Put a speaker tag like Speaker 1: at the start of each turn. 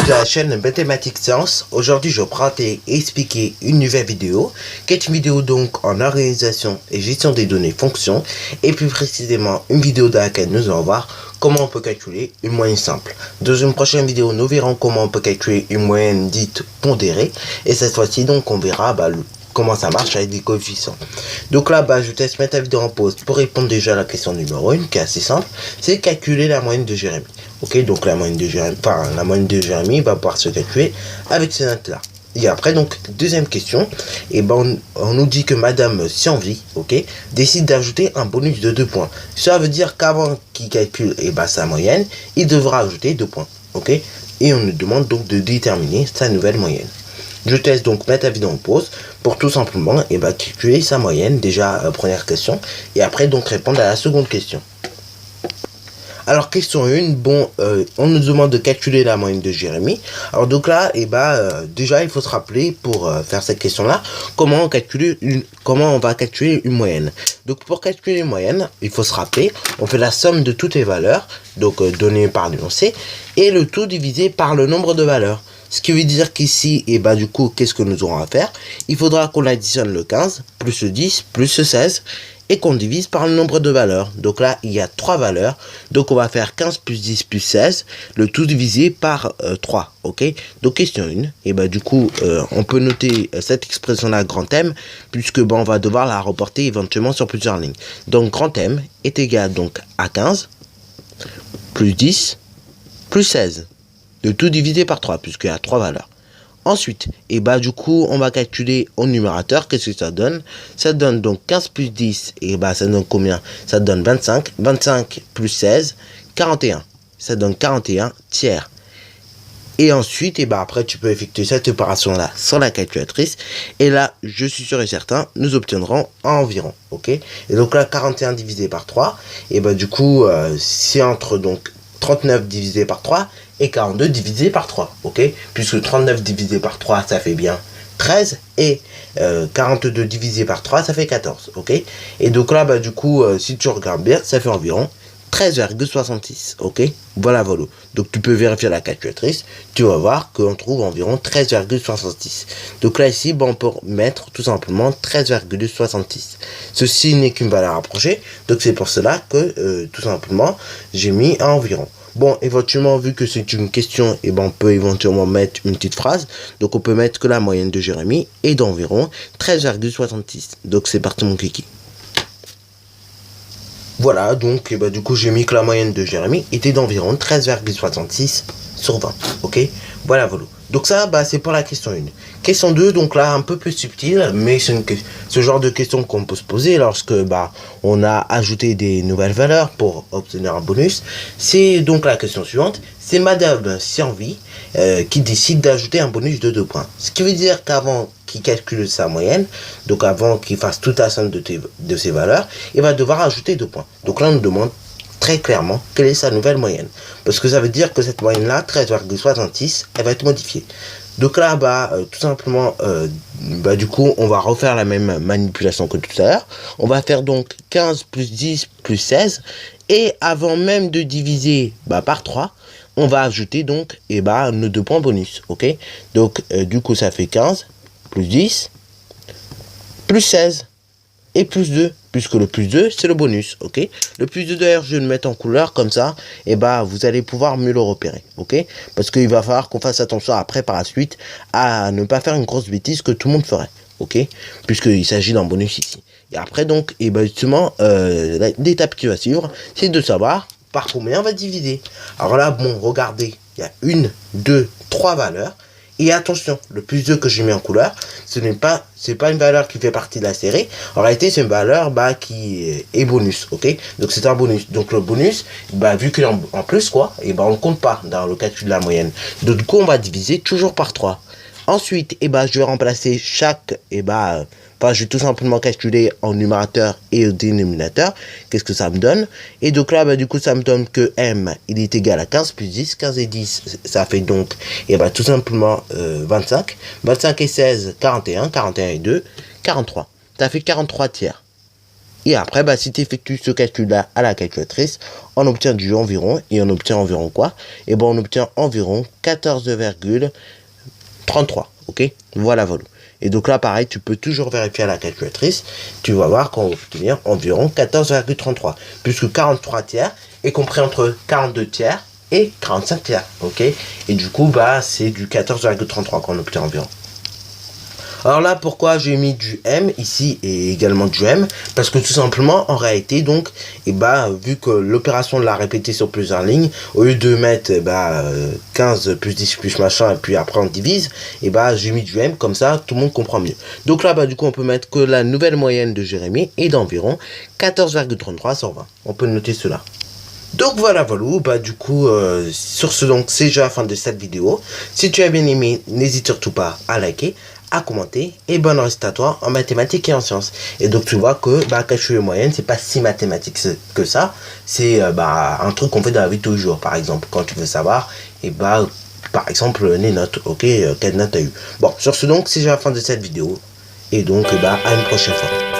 Speaker 1: de la chaîne Mathématiques Sciences. Aujourd'hui, je vais présenter et expliquer une nouvelle vidéo, qui est une vidéo donc en organisation et gestion des données fonctions, et plus précisément une vidéo dans laquelle nous allons voir comment on peut calculer une moyenne simple. Dans une prochaine vidéo, nous verrons comment on peut calculer une moyenne dite pondérée, et cette fois-ci donc on verra comment ça marche avec des coefficients. Donc là, je te laisse mettre la vidéo en pause pour répondre déjà à la question numéro 1, qui est assez simple, c'est calculer la moyenne de Jérémy. Ok, donc la moyenne de Jérémy, va pouvoir se calculer avec ces notes-là. Et après, donc, deuxième question, on nous dit que Madame Sienvie, ok, décide d'ajouter un bonus de 2 points. Ça veut dire qu'avant qu'il calcule sa moyenne, il devra ajouter 2 points, ok. Et on nous demande donc de déterminer sa nouvelle moyenne. Je te laisse donc mettre la vidéo en pause pour tout simplement calculer sa moyenne, déjà première question, et après donc répondre à la seconde question. Alors question 1, on nous demande de calculer la moyenne de Jérémy. Alors donc là, déjà il faut se rappeler pour faire cette question-là, comment on va calculer une moyenne. Donc pour calculer une moyenne, il faut se rappeler, on fait la somme de toutes les valeurs, donc données par l'énoncé, et le tout divisé par le nombre de valeurs. Ce qui veut dire qu'ici, du coup, qu'est-ce que nous aurons à faire? Il faudra qu'on additionne le 15, plus le 10, plus le 16, et qu'on divise par le nombre de valeurs. Donc là, il y a 3 valeurs. Donc on va faire 15 plus 10 plus 16, le tout divisé par 3. Ok. Donc question 1. On peut noter cette expression-là grand M, puisque on va devoir la reporter éventuellement sur plusieurs lignes. Donc grand M est égal donc à 15, plus 10, plus 16. Le tout divisé par 3, puisqu'il y a 3 valeurs. Ensuite, on va calculer au numérateur. Qu'est-ce que ça donne? Ça donne donc 15 plus 10, ça donne combien? Ça donne 25. 25 plus 16, 41. Ça donne 41 tiers. Et ensuite, après, tu peux effectuer cette opération-là sur la calculatrice. Et là, je suis sûr et certain, nous obtiendrons environ. Ok. Et donc là, 41 divisé par 3, c'est entre donc 39 divisé par 3 et 42 divisé par 3, ok, puisque 39 divisé par 3 ça fait bien 13 et 42 divisé par 3 ça fait 14, ok. Et donc là si tu regardes bien, ça fait environ 13,66, ok. Voilà. Donc tu peux vérifier la calculatrice, tu vas voir qu'on trouve environ 13,66. Donc là ici, on peut mettre tout simplement 13,66. Ceci n'est qu'une valeur approchée, donc c'est pour cela que tout simplement j'ai mis à environ. Bon, éventuellement, vu que c'est une question, on peut éventuellement mettre une petite phrase. Donc on peut mettre que la moyenne de Jérémy est d'environ 13,66. Donc c'est parti mon kiki. Voilà, donc j'ai mis que la moyenne de Jérémy était d'environ 13,66 sur 20. Ok, voilà. Donc ça, c'est pour la question 1. Question 2, donc là, un peu plus subtile, mais c'est ce genre de question qu'on peut se poser lorsque on a ajouté des nouvelles valeurs pour obtenir un bonus. C'est donc la question suivante. C'est Madame Sienvie qui décide d'ajouter un bonus de 2 points. Ce qui veut dire qu'avant qu'il calcule sa moyenne, donc avant qu'il fasse toute la somme de ses valeurs, il va devoir ajouter 2 points. Donc là, on nous demande très clairement quelle est sa nouvelle moyenne. Parce que ça veut dire que cette moyenne-là, 13,66, elle va être modifiée. Donc là, tout simplement, on va refaire la même manipulation que tout à l'heure. On va faire donc 15 plus 10 plus 16. Et avant même de diviser par 3, on va ajouter donc nos 2 points bonus. Ok. Donc, ça fait 15 plus 10 plus 16 et plus 2. Puisque le plus 2, c'est le bonus, ok. Le plus 2, d'ailleurs, je vais le mettre en couleur, comme ça, vous allez pouvoir mieux le repérer, ok. Parce qu'il va falloir qu'on fasse attention après, par la suite, à ne pas faire une grosse bêtise que tout le monde ferait, ok. Puisqu'il s'agit d'un bonus ici. Et après, donc, justement, l'étape qui va suivre, c'est de savoir par combien on va diviser. Alors là, regardez, il y a 1, 2, 3 valeurs. Et attention, le plus 2 que j'ai mis en couleur, c'est pas une valeur qui fait partie de la série. En réalité, c'est une valeur qui est bonus, ok. Donc c'est un bonus. Donc le bonus, vu qu'il est en plus, on ne compte pas dans le calcul de la moyenne. Donc du coup, on va diviser toujours par 3. Ensuite, je vais remplacer chaque, je vais tout simplement calculer en numérateur et au dénominateur. Qu'est-ce que ça me donne? Et donc là, ça me donne que M, il est égal à 15 plus 10. 15 et 10, ça fait donc, tout simplement 25. 25 et 16, 41. 41 et 2, 43. Ça fait 43 tiers. Et après, bah, si tu effectues ce calcul-là à la calculatrice, on obtient du environ, et on obtient environ quoi? Et ben on obtient environ 14,33, ok? Voilà. Et donc là, pareil, tu peux toujours vérifier à la calculatrice, tu vas voir qu'on va obtenir environ 14,33, puisque 43 tiers est compris entre 42 tiers et 45 tiers, ok? Et du coup, bah, c'est du 14,33 qu'on obtient environ. Alors là, pourquoi j'ai mis du M ici et également du M? Parce que tout simplement, en réalité, donc, et bah, vu que l'opération l'a répété sur plusieurs lignes, au lieu de mettre 15 plus 10 plus machin, et puis après on divise, et bah, j'ai mis du M, comme ça, tout le monde comprend mieux. Donc là, bah, du coup, on peut mettre que la nouvelle moyenne de Jérémy est d'environ 14,33 sur 20. On peut noter cela. Donc voilà, bah du coup, sur ce, donc, c'est déjà la fin de cette vidéo. Si tu as bien aimé, n'hésite surtout pas à liker, à commenter, et bonne reste à toi en mathématiques et en sciences. Et donc tu vois que calculer moyenne, c'est pas si mathématique que ça. C'est un truc qu'on fait dans la vie de tous les jours. Par exemple, quand tu veux savoir, et par exemple, les notes, ok, quelle note tu as eu. Bon, sur ce, donc, c'est déjà la fin de cette vidéo. Et donc, à une prochaine fois.